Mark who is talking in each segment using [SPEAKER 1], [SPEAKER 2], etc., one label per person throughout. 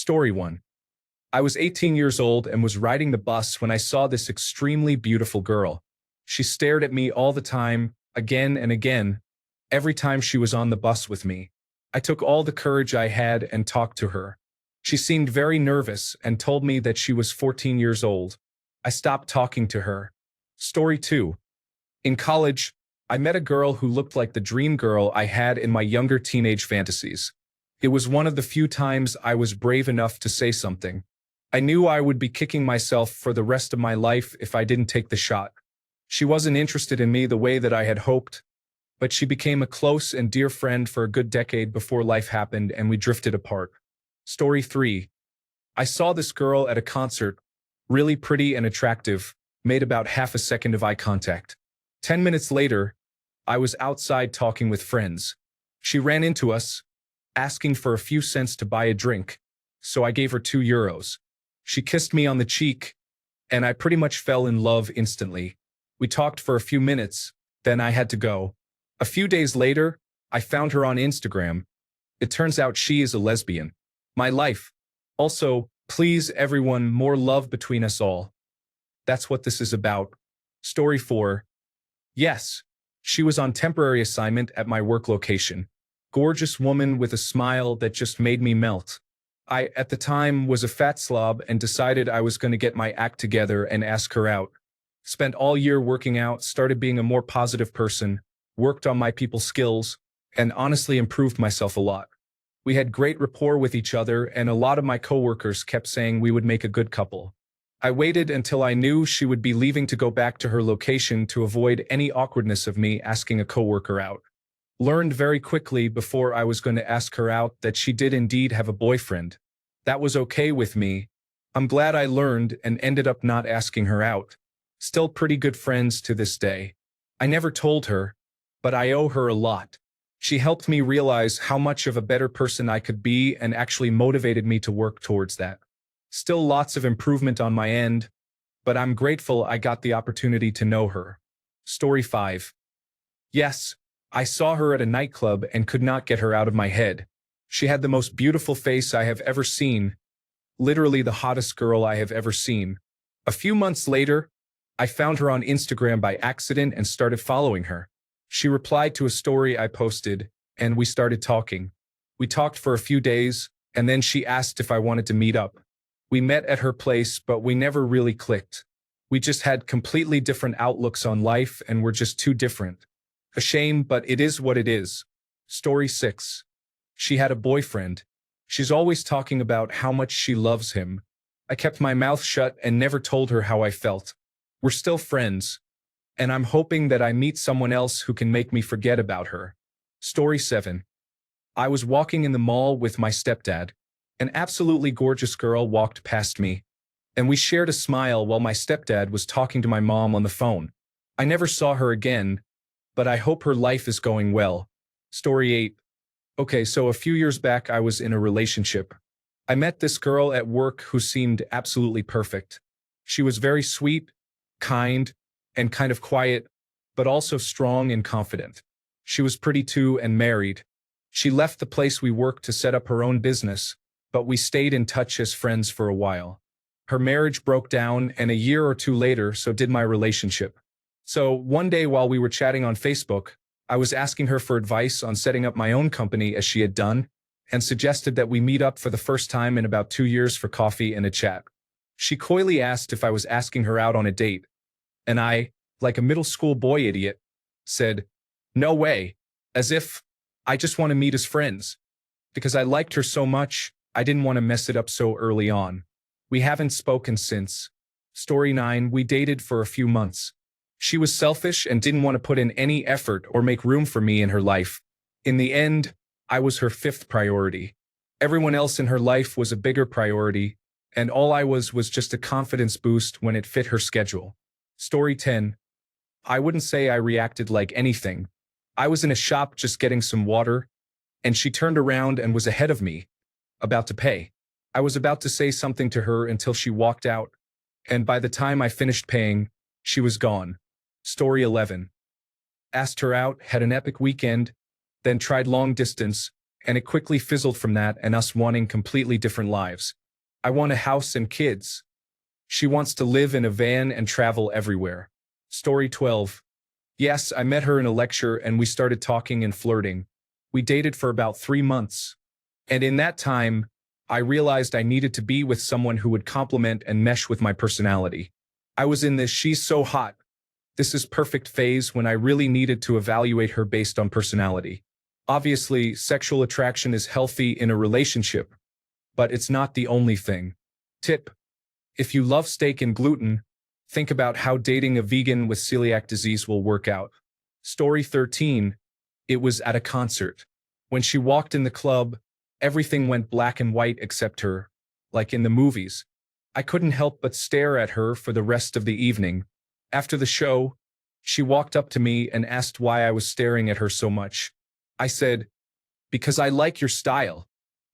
[SPEAKER 1] Story 1. I was 18 years old and was riding the bus when I saw this extremely beautiful girl. She stared at me all the time, again and again, every time she was on the bus with me. I took all the courage I had and talked to her. She seemed very nervous and told me that she was 14 years old. I stopped talking to her. Story 2. In college, I met a girl who looked like the dream girl I had in my younger teenage fantasies. It was one of the few times I was brave enough to say something. I knew I would be kicking myself for the rest of my life if I didn't take the shot. She wasn't interested in me the way that I had hoped, but she became a close and dear friend for a good decade before life happened and we drifted apart. Story 3. I saw this girl at a concert, really pretty and attractive, made about half a second of eye contact. 10 minutes later, I was outside talking with friends. She ran into us, asking for a few cents to buy a drink, so I gave her €2. She kissed me on the cheek, and I pretty much fell in love instantly. We talked for a few minutes, then I had to go. A few days later, I found her on Instagram. It turns out she is a lesbian. My life. Also, please everyone, more love between us all. That's what this is about. Story 4. Yes, she was on temporary assignment at my work location. Gorgeous woman with a smile that just made me melt. I, at the time, was a fat slob and decided I was going to get my act together and ask her out. Spent all year working out, started being a more positive person, worked on my people skills, and honestly improved myself a lot. We had great rapport with each other, and a lot of my coworkers kept saying we would make a good couple. I waited until I knew she would be leaving to go back to her location to avoid any awkwardness of me asking a coworker out. Learned very quickly before I was going to ask her out that she did indeed have a boyfriend. That was okay with me. I'm glad I learned and ended up not asking her out. Still pretty good friends to this day. I never told her, but I owe her a lot. She helped me realize how much of a better person I could be and actually motivated me to work towards that. Still lots of improvement on my end, but I'm grateful I got the opportunity to know her. Story 5. Yes, I saw her at a nightclub and could not get her out of my head. She had the most beautiful face I have ever seen, literally the hottest girl I have ever seen. A few months later, I found her on Instagram by accident and started following her. She replied to a story I posted, and we started talking. We talked for a few days, and then she asked if I wanted to meet up. We met at her place, but we never really clicked. We just had completely different outlooks on life and were just too different. A shame, but it is what it is. Story 6. She had a boyfriend. She's always talking about how much she loves him. I kept my mouth shut and never told her how I felt. We're still friends, and I'm hoping that I meet someone else who can make me forget about her. Story 7. I was walking in the mall with my stepdad. An absolutely gorgeous girl walked past me, and we shared a smile while my stepdad was talking to my mom on the phone. I never saw her again, but I hope her life is going well. Story 8. Okay, so a few years back I was in a relationship. I met this girl at work who seemed absolutely perfect. She was very sweet, kind, and kind of quiet, but also strong and confident. She was pretty too and married. She left the place we worked to set up her own business, but we stayed in touch as friends for a while. Her marriage broke down, and a year or two later, so did my relationship. So one day while we were chatting on Facebook, I was asking her for advice on setting up my own company as she had done, and suggested that we meet up for the first time in about 2 years for coffee and a chat. She coyly asked if I was asking her out on a date, and I, like a middle school boy idiot, said, "No way," as if I just want to meet as friends. Because I liked her so much, I didn't want to mess it up so early on. We haven't spoken since. Story 9. We dated for a few months. She was selfish and didn't want to put in any effort or make room for me in her life. In the end, I was her 5th priority. Everyone else in her life was a bigger priority, and all I was just a confidence boost when it fit her schedule. Story 10. I wouldn't say I reacted like anything. I was in a shop just getting some water, and she turned around and was ahead of me, about to pay. I was about to say something to her until she walked out, and by the time I finished paying, she was gone. Story 11. Asked her out, had an epic weekend, then tried long distance, and it quickly fizzled from that and us wanting completely different lives. I want a house and kids. She wants to live in a van and travel everywhere. Story 12. Yes, I met her in a lecture and we started talking and flirting. We dated for about 3 months. And in that time, I realized I needed to be with someone who would complement and mesh with my personality. I was in this "she's so hot, this is perfect" phase when I really needed to evaluate her based on personality. Obviously, sexual attraction is healthy in a relationship, but it's not the only thing. Tip: if you love steak and gluten, think about how dating a vegan with celiac disease will work out. Story 13. It was at a concert. When she walked in the club, everything went black and white except her, like in the movies. I couldn't help but stare at her for the rest of the evening. After the show, she walked up to me and asked why I was staring at her so much. I said, "Because I like your style."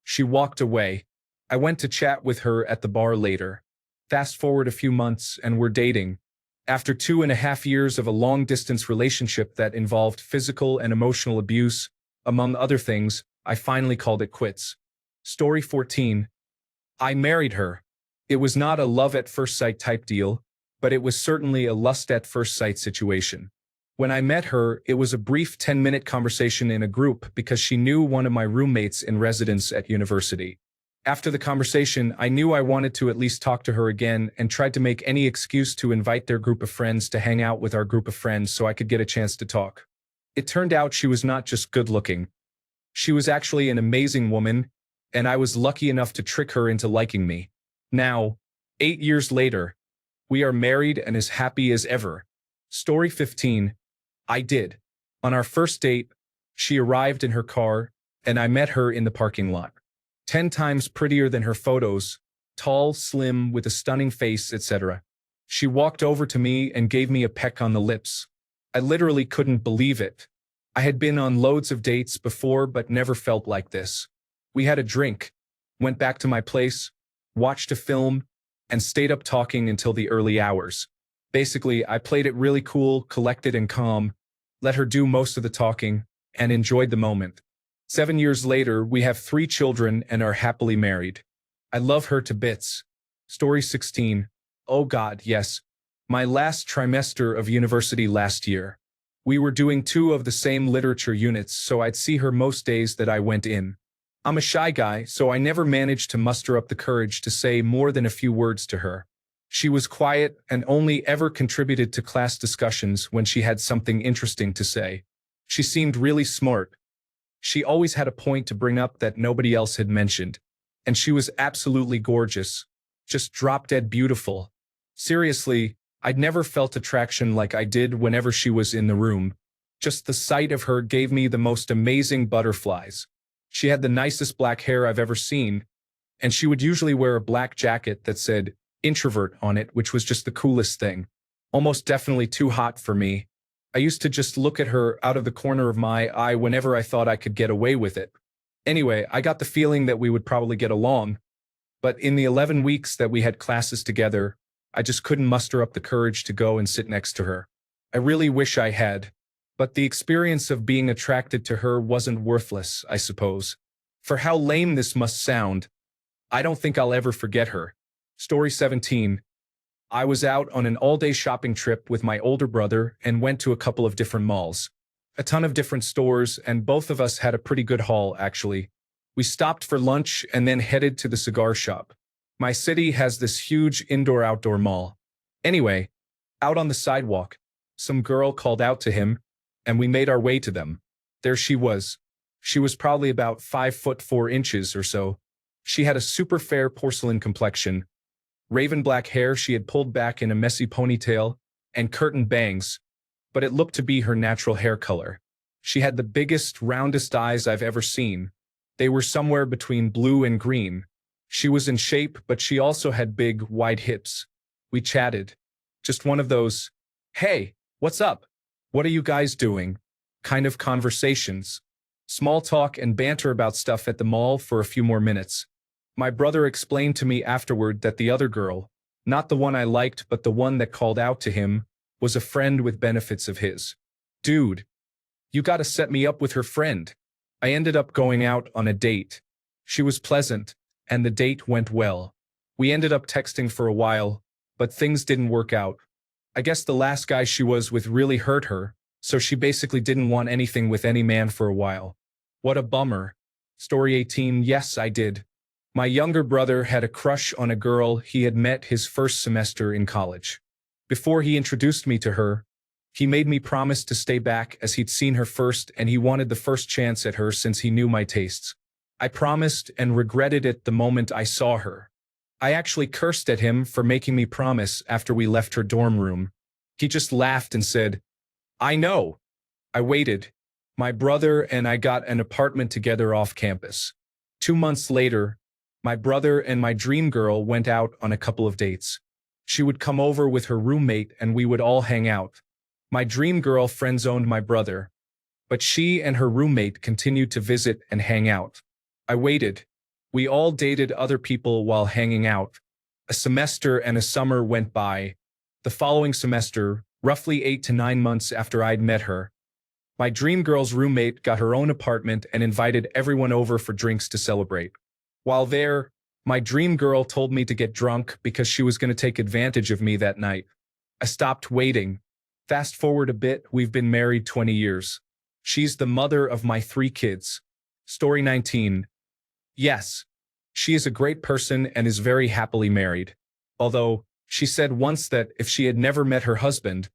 [SPEAKER 1] She walked away. I went to chat with her at the bar later. Fast forward a few months and we're dating. After 2.5 years of a long-distance relationship that involved physical and emotional abuse, among other things, I finally called it quits. Story 14. I married her. It was not a love at first sight type deal, but it was certainly a lust at first sight situation. When I met her, it was a brief 10-minute conversation in a group because she knew one of my roommates in residence at university. After the conversation, I knew I wanted to at least talk to her again and tried to make any excuse to invite their group of friends to hang out with our group of friends so I could get a chance to talk. It turned out she was not just good-looking. She was actually an amazing woman, and I was lucky enough to trick her into liking me. Now, 8 years later, we are married and as happy as ever. Story 15. I did. On our first date, she arrived in her car, and I met her in the parking lot. 10 times prettier than her photos, tall, slim, with a stunning face, etc. She walked over to me and gave me a peck on the lips. I literally couldn't believe it. I had been on loads of dates before but never felt like this. We had a drink, went back to my place, watched a film, and stayed up talking until the early hours. Basically, I played it really cool, collected and calm, let her do most of the talking, and enjoyed the moment. 7 years later, we have 3 children and are happily married. I love her to bits. Story 16. Oh God, yes. My last trimester of university last year. We were doing 2 of the same literature units, so I'd see her most days that I went in. I'm a shy guy, so I never managed to muster up the courage to say more than a few words to her. She was quiet and only ever contributed to class discussions when she had something interesting to say. She seemed really smart. She always had a point to bring up that nobody else had mentioned. And she was absolutely gorgeous. Just drop-dead beautiful. Seriously, I'd never felt attraction like I did whenever she was in the room. Just the sight of her gave me the most amazing butterflies. She had the nicest black hair I've ever seen, and she would usually wear a black jacket that said introvert on it, which was just the coolest thing. Almost definitely too hot for me. I used to just look at her out of the corner of my eye whenever I thought I could get away with it. Anyway, I got the feeling that we would probably get along, but in the 11 weeks that we had classes together, I just couldn't muster up the courage to go and sit next to her. I really wish I had, but the experience of being attracted to her wasn't worthless, I suppose. For how lame this must sound, I don't think I'll ever forget her. Story 17. I was out on an all-day shopping trip with my older brother and went to a couple of different malls. A ton of different stores, and both of us had a pretty good haul, actually. We stopped for lunch and then headed to the cigar shop. My city has this huge indoor-outdoor mall. Anyway, out on the sidewalk, some girl called out to him, and we made our way to them. There she was. She was probably about 5'4" or so. She had a super fair porcelain complexion, raven black hair she had pulled back in a messy ponytail, and curtain bangs, but it looked to be her natural hair color. She had the biggest, roundest eyes I've ever seen. They were somewhere between blue and green. She was in shape, but she also had big, wide hips. We chatted. Just one of those, "Hey, what's up? What are you guys doing?" kind of conversations. Small talk and banter about stuff at the mall for a few more minutes. My brother explained to me afterward that the other girl, not the one I liked but the one that called out to him, was a friend with benefits of his. "Dude, you gotta set me up with her friend." I ended up going out on a date. She was pleasant, and the date went well. We ended up texting for a while, but things didn't work out. I guess the last guy she was with really hurt her, so she basically didn't want anything with any man for a while. What a bummer. Story 18. Yes, I did. My younger brother had a crush on a girl he had met his first semester in college. Before he introduced me to her, he made me promise to stay back as he'd seen her first and he wanted the first chance at her since he knew my tastes. I promised and regretted it the moment I saw her. I actually cursed at him for making me promise after we left her dorm room. He just laughed and said, "I know." I waited. My brother and I got an apartment together off campus. 2 months later, my brother and my dream girl went out on a couple of dates. She would come over with her roommate and we would all hang out. My dream girl friend-zoned my brother, but she and her roommate continued to visit and hang out. I waited. We all dated other people while hanging out. A semester and a summer went by. The following semester, roughly 8 to 9 months after I'd met her, my dream girl's roommate got her own apartment and invited everyone over for drinks to celebrate. While there, my dream girl told me to get drunk because she was going to take advantage of me that night. I stopped waiting. Fast forward a bit, we've been married 20 years. She's the mother of my 3 kids. Story 19. Yes, she is a great person and is very happily married. Although, she said once that if she had never met her husband,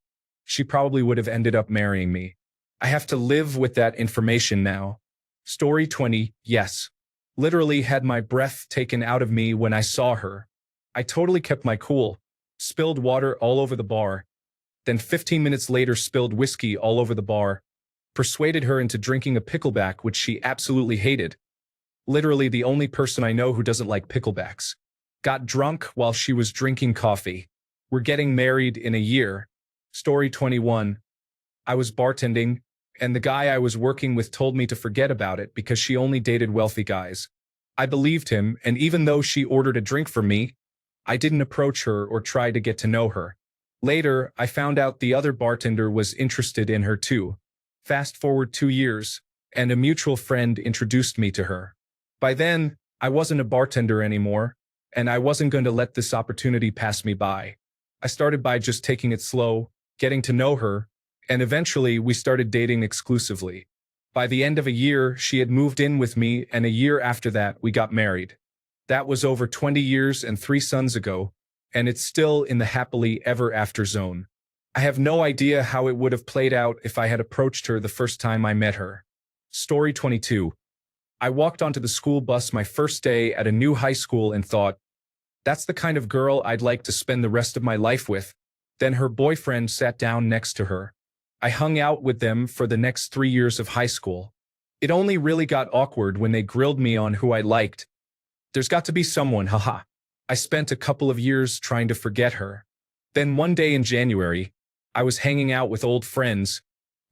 [SPEAKER 1] she probably would have ended up marrying me. I have to live with that information now. Story 20. Yes. Literally had my breath taken out of me when I saw her. I totally kept my cool. Spilled water all over the bar. Then 15 minutes later spilled whiskey all over the bar. Persuaded her into drinking a pickleback, which she absolutely hated. Literally the only person I know who doesn't like picklebacks. Got drunk while she was drinking coffee. We're getting married in a year. Story 21. I was bartending, and the guy I was working with told me to forget about it because she only dated wealthy guys. I believed him, and even though she ordered a drink from me, I didn't approach her or try to get to know her. Later, I found out the other bartender was interested in her too. Fast forward 2 years, and a mutual friend introduced me to her. By then, I wasn't a bartender anymore, and I wasn't going to let this opportunity pass me by. I started by just taking it slow, getting to know her, and eventually we started dating exclusively. By the end of a year, she had moved in with me, and a year after that, we got married. That was over 20 years and 3 sons ago, and it's still in the happily ever after zone. I have no idea how it would have played out if I had approached her the first time I met her. Story 22. I walked onto the school bus my first day at a new high school and thought, that's the kind of girl I'd like to spend the rest of my life with. Then her boyfriend sat down next to her. I hung out with them for the next 3 years of high school. It only really got awkward when they grilled me on who I liked. There's got to be someone, haha. I spent a couple of years trying to forget her. Then one day in January, I was hanging out with old friends,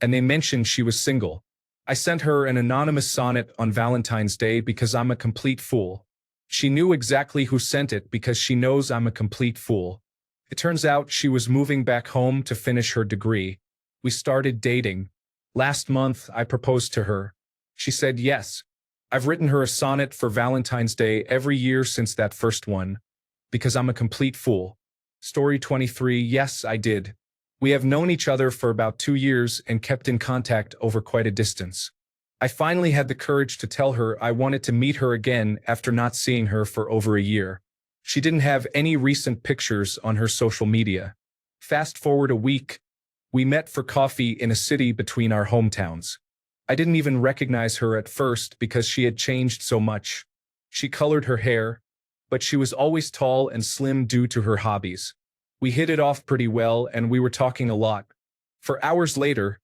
[SPEAKER 1] and they mentioned she was single. I sent her an anonymous sonnet on Valentine's Day because I'm a complete fool. She knew exactly who sent it because she knows I'm a complete fool. It turns out she was moving back home to finish her degree. We started dating. Last month, I proposed to her. She said yes. I've written her a sonnet for Valentine's Day every year since that first one, because I'm a complete fool. Story 23. Yes, I did. We have known each other for about 2 years and kept in contact over quite a distance. I finally had the courage to tell her I wanted to meet her again after not seeing her for over a year. She didn't have any recent pictures on her social media. Fast forward a week, we met for coffee in a city between our hometowns. I didn't even recognize her at first because she had changed so much. She colored her hair, but she was always tall and slim due to her hobbies. We hit it off pretty well and we were talking a lot. For hours later,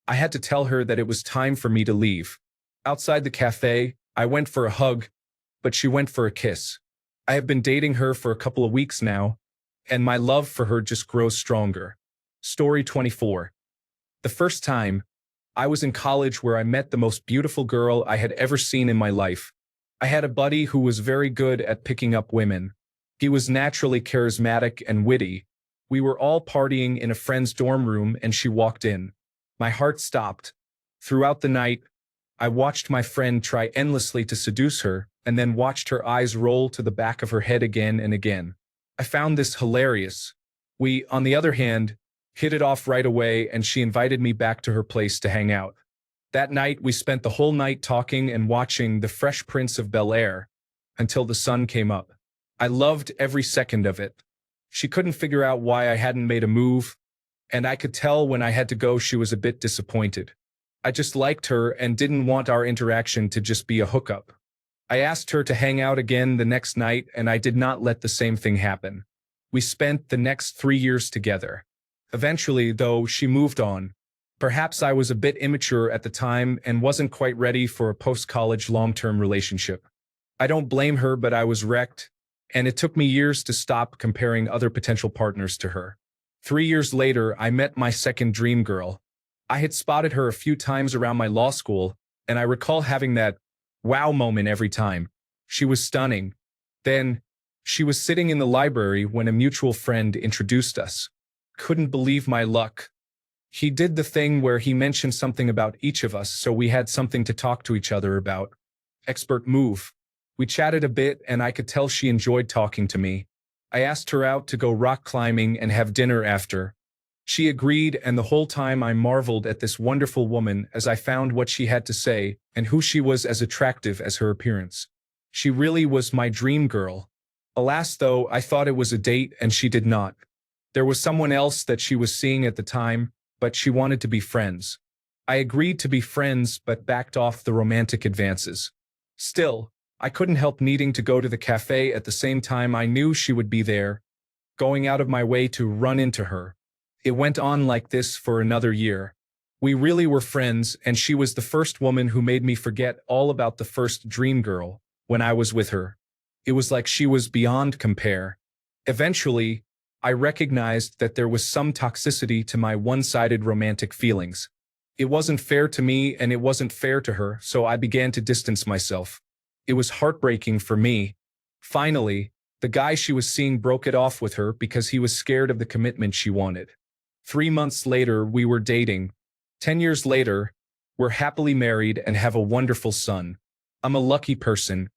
[SPEAKER 1] I had to tell her that it was time for me to leave. Outside the cafe, I went for a hug, but she went for a kiss. I have been dating her for a couple of weeks now, and my love for her just grows stronger. Story 24. The first time, I was in college where I met the most beautiful girl I had ever seen in my life. I had a buddy who was very good at picking up women. He was naturally charismatic and witty. We were all partying in a friend's dorm room and she walked in. My heart stopped. Throughout the night, I watched my friend try endlessly to seduce her, and then watched her eyes roll to the back of her head again and again. I found this hilarious. We, on the other hand, hit it off right away, and she invited me back to her place to hang out. That night, we spent the whole night talking and watching The Fresh Prince of Bel-Air until the sun came up. I loved every second of it. She couldn't figure out why I hadn't made a move, and I could tell when I had to go she was a bit disappointed. I just liked her and didn't want our interaction to just be a hookup. I asked her to hang out again the next night, and I did not let the same thing happen. We spent the next 3 years together. Eventually, though, she moved on. Perhaps I was a bit immature at the time and wasn't quite ready for a post-college long-term relationship. I don't blame her, but I was wrecked, and it took me years to stop comparing other potential partners to her. 3 years later, I met my second dream girl. I had spotted her a few times around my law school, and I recall having that wow moment every time. She was stunning. Then, she was sitting in the library when a mutual friend introduced us. Couldn't believe my luck. He did the thing where he mentioned something about each of us, so we had something to talk to each other about. Expert move. We chatted a bit, and I could tell she enjoyed talking to me. I asked her out to go rock climbing and have dinner after. She agreed, and the whole time I marveled at this wonderful woman as I found what she had to say and who she was as attractive as her appearance. She really was my dream girl. Alas, though, I thought it was a date and she did not. There was someone else that she was seeing at the time, but she wanted to be friends. I agreed to be friends but backed off the romantic advances. Still, I couldn't help needing to go to the cafe at the same time I knew she would be there, going out of my way to run into her. It went on like this for another year. We really were friends, and she was the first woman who made me forget all about the first dream girl when I was with her. It was like she was beyond compare. Eventually, I recognized that there was some toxicity to my one-sided romantic feelings. It wasn't fair to me and it wasn't fair to her, so I began to distance myself. It was heartbreaking for me. Finally, the guy she was seeing broke it off with her because he was scared of the commitment she wanted. 3 months later, we were dating. 10 years later, we're happily married and have a wonderful son. I'm a lucky person,